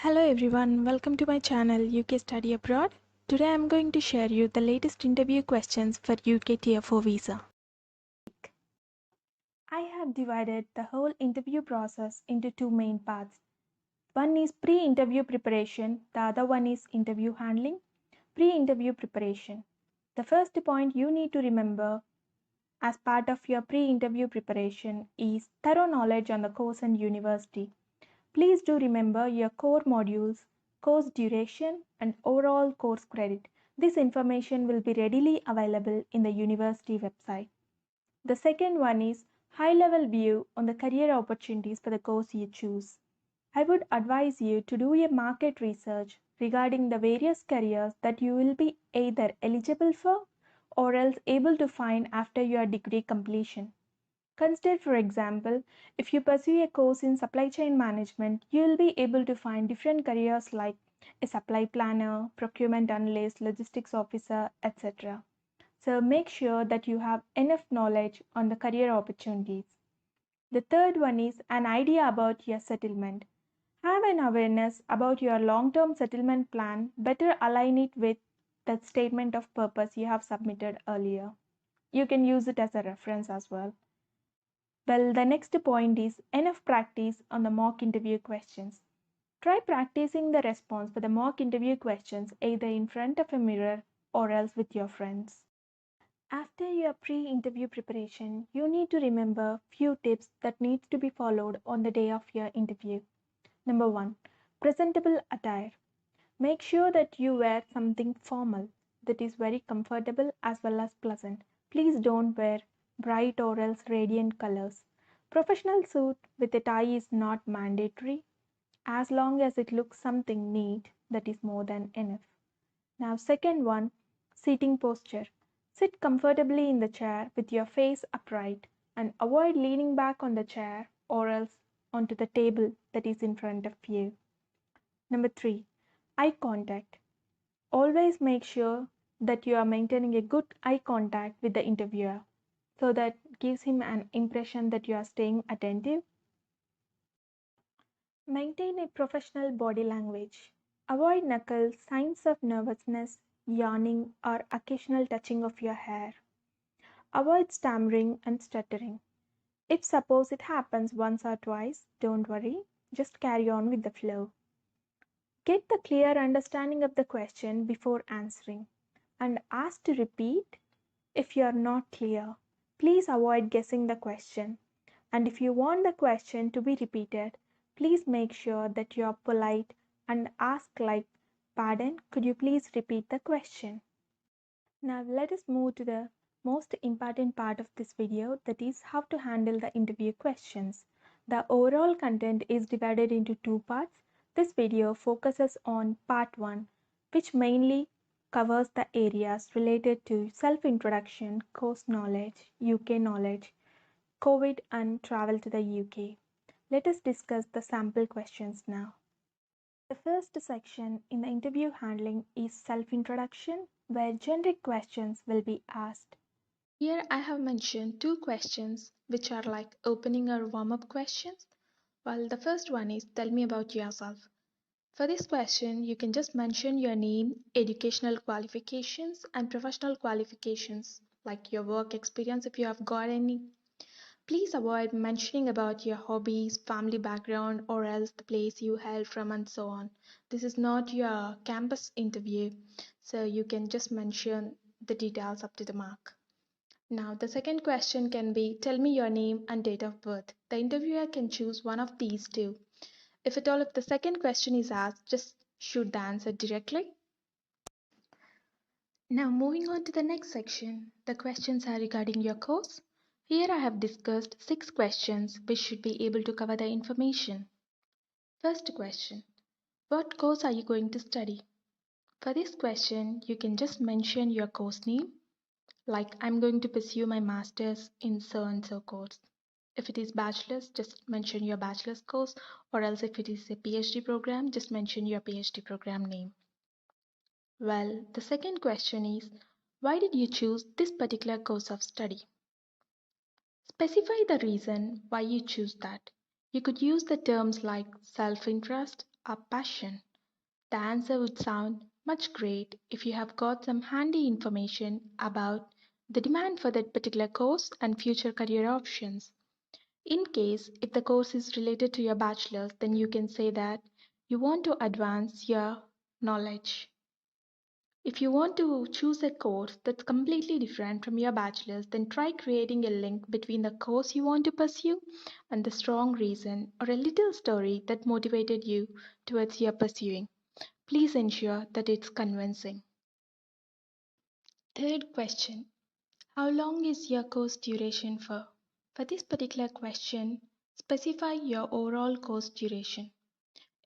Hello everyone, welcome to my channel UK Study Abroad. Today I am going to share you the latest interview questions for UK Tier 4 visa. I have divided the whole interview process into two main parts. One is pre-interview preparation, the other one is interview handling. Pre-interview preparation. The first point you need to remember as part of your pre-interview preparation is thorough knowledge on the course and university. Please do remember your core modules, course duration, and overall course credit. This information will be readily available in the university website. The second one is high-level view on the career opportunities for the course you choose. I would advise you to do a market research regarding the various careers that you will be either eligible for or else able to find after your degree completion. Consider, for example, if you pursue a course in supply chain management, you will be able to find different careers like a supply planner, procurement analyst, logistics officer, etc. So make sure that you have enough knowledge on the career opportunities. The third one is an idea about your settlement. Have an awareness about your long-term settlement plan, better align it with the statement of purpose you have submitted earlier. You can use it as a reference as well. Well, the next point is enough practice on the mock interview questions. Try practicing the response for the mock interview questions either in front of a mirror or else with your friends. After your pre-interview preparation, you need to remember few tips that needs to be followed on the day of your interview. Number 1, presentable attire. Make sure that you wear something formal that is very comfortable as well as pleasant. Please don't wear bright or else radiant colors. Professional suit with a tie is not mandatory. As long as it looks something neat, that is more than enough. Now, second one, seating posture. Sit comfortably in the chair with your face upright and avoid leaning back on the chair or else onto the table that is in front of you. Number 3, eye contact. Always make sure that you are maintaining a good eye contact with the interviewer so that gives him an impression that you are staying attentive. Maintain a professional body language. Avoid knuckles, signs of nervousness, yawning, or occasional touching of your hair. Avoid stammering and stuttering. If suppose it happens once or twice, don't worry, just carry on with the flow. Get the clear understanding of the question before answering and ask to repeat if you are not clear. Please avoid guessing the question. And if you want the question to be repeated, please make sure that you are polite and ask like, "Pardon, could you please repeat the question?" Now let us move to the most important part of this video, that is how to handle the interview questions. The overall content is divided into two parts. This video focuses on part 1, which mainly covers the areas related to self-introduction, course knowledge, UK knowledge, COVID and travel to the UK. Let us discuss the sample questions now. The first section in the interview handling is self-introduction, where generic questions will be asked. Here I have mentioned two questions which are like opening or warm-up questions. While the first one is tell me about yourself. For this question, you can just mention your name, educational qualifications, and professional qualifications like your work experience if you have got any. Please avoid mentioning about your hobbies, family background, or else the place you hail from and so on. This is not your campus interview, so you can just mention the details up to the mark. Now, the second question can be tell me your name and date of birth. The interviewer can choose one of these two. If at all, if the second question is asked, just shoot the answer directly. Now, moving on to the next section, the questions are regarding your course. Here I have discussed 6 questions which should be able to cover the information. First question, what course are you going to study? For this question, you can just mention your course name, like I'm going to pursue my master's in so and so course. If it is bachelor's, just mention your bachelor's course, or else if it is a PhD program, just mention your PhD program name. Well, the second question is, why did you choose this particular course of study? Specify the reason why you choose that. You could use the terms like self-interest, or passion? The answer would sound much great if you have got some handy information about the demand for that particular course and future career options. In case if the course is related to your bachelor's, then you can say that you want to advance your knowledge. If you want to choose a course that's completely different from your bachelor's, then try creating a link between the course you want to pursue and the strong reason or a little story that motivated you towards your pursuing. Please ensure that it's convincing. Third question: how long is your course duration for? For this particular question, specify your overall course duration.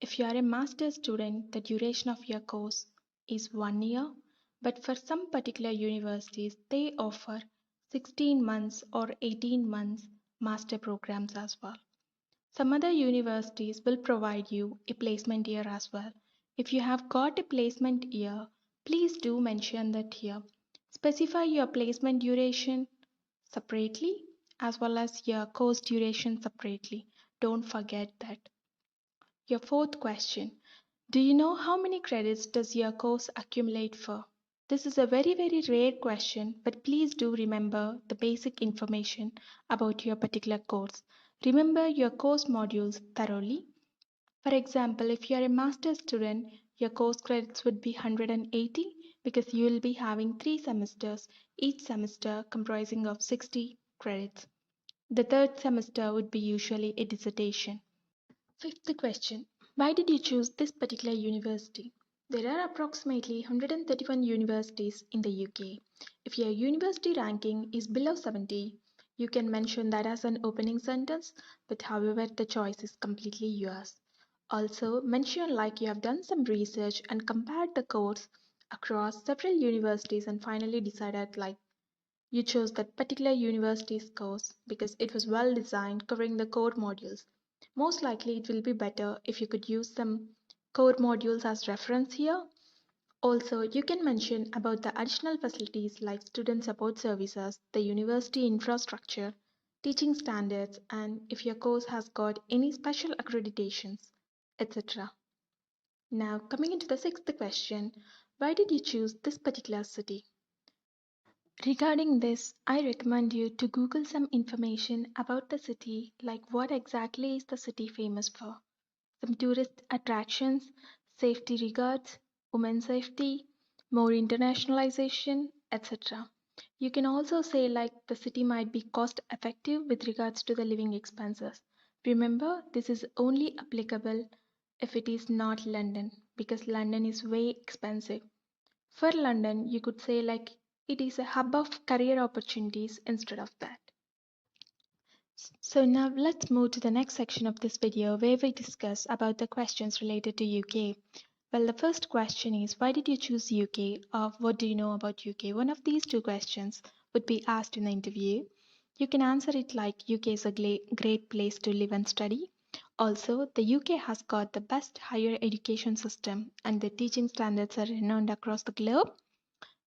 If you are a master's student, the duration of your course is 1 year, but for some particular universities, they offer 16 months or 18 months master programs as well. Some other universities will provide you a placement year as well. If you have got a placement year, please do mention that here. Specify your placement duration separately as well as your course duration separately. Don't forget that. Your fourth question: do you know how many credits does your course accumulate for? This is a very rare question, but please do remember the basic information about your particular course. Remember your course modules thoroughly. For example, if you are a master's student, your course credits would be 180 because you will be having 3 semesters, each semester comprising of 60 credits. The third semester would be usually a dissertation. Fifth question: why did you choose this particular university? There are approximately 131 universities in the UK. If your university ranking is below 70, you can mention that as an opening sentence, but however, the choice is completely yours. Also, mention like you have done some research and compared the course across several universities and finally decided like you chose that particular university's course because it was well designed, covering the core modules. Most likely, it will be better if you could use some core modules as reference here. Also, you can mention about the additional facilities like student support services, the university infrastructure, teaching standards, and if your course has got any special accreditations, etc. Now, coming into the sixth question: why did you choose this particular city? Regarding this, I recommend you to Google some information about the city, like what exactly is the city famous for, some tourist attractions, safety regards, women's safety, more internationalization, etc. You can also say like the city might be cost effective with regards to the living expenses. Remember, this is only applicable if it is not London because London is way expensive. For London, you could say like it is a hub of career opportunities instead of that. So now let's move to the next section of this video where we discuss about the questions related to UK. Well, the first question is why did you choose UK or what do you know about UK? One of these two questions would be asked in the interview. You can answer it like UK is a great place to live and study. Also, the UK has got the best higher education system and the teaching standards are renowned across the globe.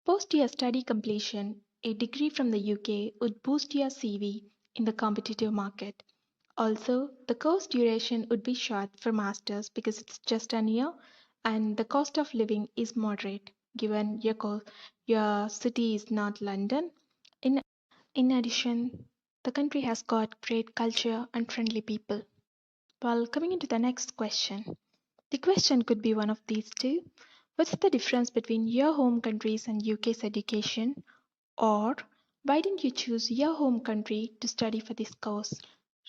Post your study completion, a degree from the UK would boost your CV in the competitive market. Also, the course duration would be short for masters because it's just an year and the cost of living is moderate given your city is not London. In, in addition, the country has got great culture and friendly people. Well, coming into the next question. The question could be one of these two. What's the difference between your home country's and UK's education? Or why didn't you choose your home country to study for this course?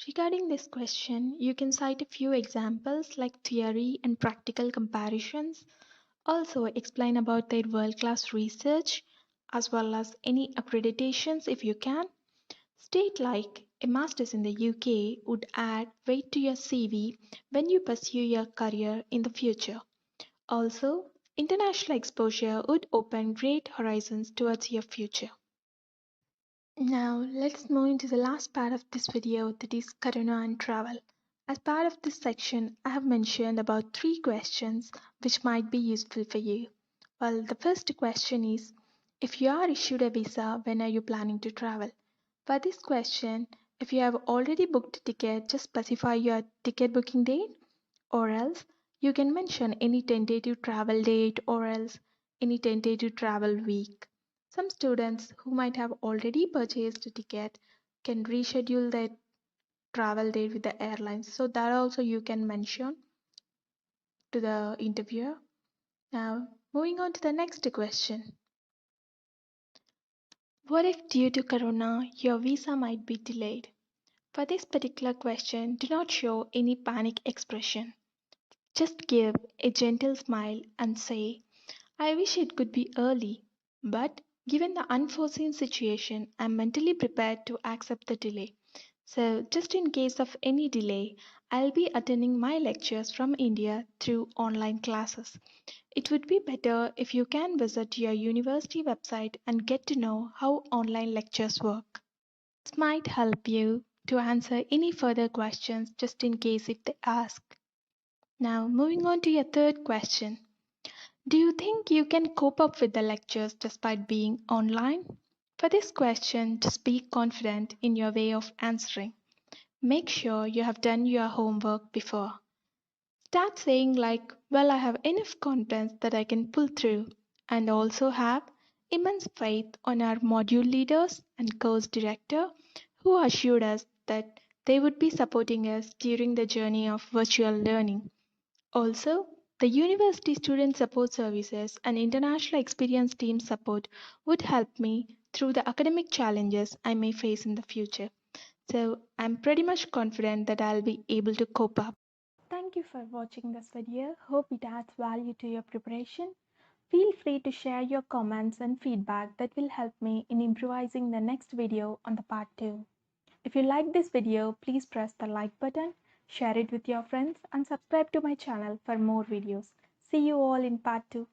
Regarding this question, you can cite a few examples like theory and practical comparisons. Also, explain about their world class research as well as any accreditations if you can. State like a master's in the UK would add weight to your CV when you pursue your career in the future. Also, international exposure would open great horizons towards your future. Now, let's move into the last part of this video that is Corona and travel. As part of this section, I have mentioned about 3 questions which might be useful for you. Well, the first question is if you are issued a visa, when are you planning to travel? For this question, if you have already booked a ticket, just specify your ticket booking date, or else You can mention any tentative travel date or else any tentative travel week. Some students who might have already purchased a ticket can reschedule their travel date with the airlines. So that also you can mention to the interviewer. Now, moving on to the next question. What if due to corona your visa might be delayed? For this particular question, do not show any panic expression. Just give a gentle smile and say, I wish it could be early, but given the unforeseen situation, I'm mentally prepared to accept the delay. So, just in case of any delay, I'll be attending my lectures from India through online classes. It would be better if you can visit your university website and get to know how online lectures work. This might help you to answer any further questions just in case if they ask. Now, moving on to your third question. Do you think you can cope up with the lectures despite being online? For this question, just be confident in your way of answering. Make sure you have done your homework before. Start saying, like, well, I have enough confidence that I can pull through, and also have immense faith on our module leaders and course director who assured us that they would be supporting us during the journey of virtual learning. Also, the University Student Support Services and International Experience Team support would help me through the academic challenges I may face in the future. So, I'm pretty much confident that I'll be able to cope up. Thank you for watching this video. Hope it adds value to your preparation. Feel free to share your comments and feedback that will help me in improvising the next video on the part 2. If you like this video, please press the like button, share it with your friends and subscribe to my channel for more videos. See you all in part 2.